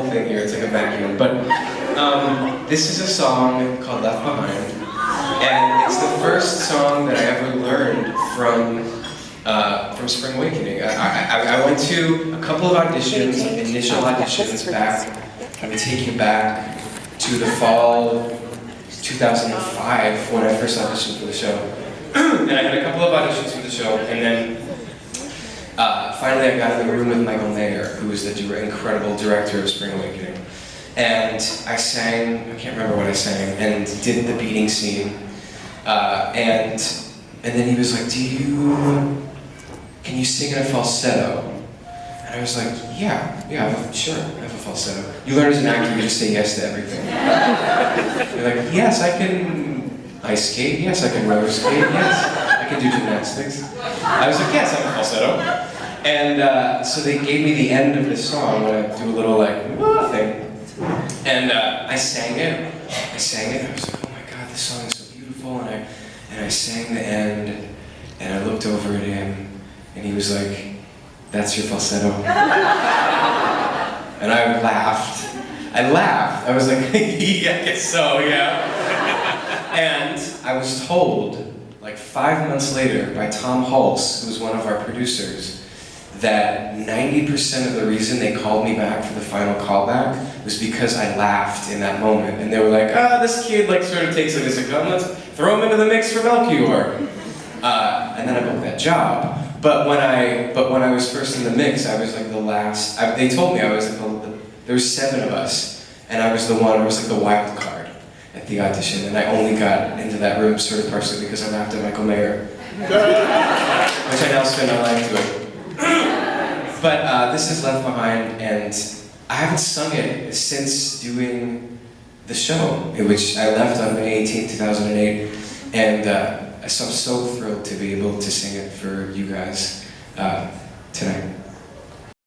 whole thing here. It's like a vacuum. But this is a song called Left Behind. And it's the first song that I ever learned from Spring Awakening. I went to a couple of auditions, initial auditions back. I would take you back to the fall of 2005 when I first auditioned for the show. And I had a couple of auditions for the show, and then finally I got in the room with Michael Mayer, who was the incredible director of Spring Awakening. And I sang, I can't remember what I sang, and did the beating scene. And then he was like, can you sing in a falsetto? And I was like, yeah, sure, I have a falsetto. You learn as an actor, you just say yes to everything. You're like, yes, I can ice skate, yes, I can roller skate, yes, I can do gymnastics. I was like, yes, I have a falsetto. And so they gave me the end of this song when I do a little like, wah thing. And I sang it, I was like, oh my God, this song is so beautiful, and I sang the end, and I looked over at him, and he was like, that's your falsetto. And I laughed. I was like, yeah, I guess so, yeah. And I was told, like 5 months later, by Tom Hulse, who was one of our producers, that 90% of the reason they called me back for the final callback was because I laughed in that moment. And they were like, this kid like sort of takes it as a gun, let's throw him into the mix for Melchior. And then I booked that job. But when I was first in the mix, I was like the last, they told me I was like, there was 7 of us, and I was the one, I was like the wild card at the audition, and I only got into that room sort of partially because I laughed at Michael Mayer. Which I now spend my life doing. But this is Left Behind, and I haven't sung it since doing the show, which I left on May 18, 2008, and so I'm so thrilled to be able to sing it for you guys tonight.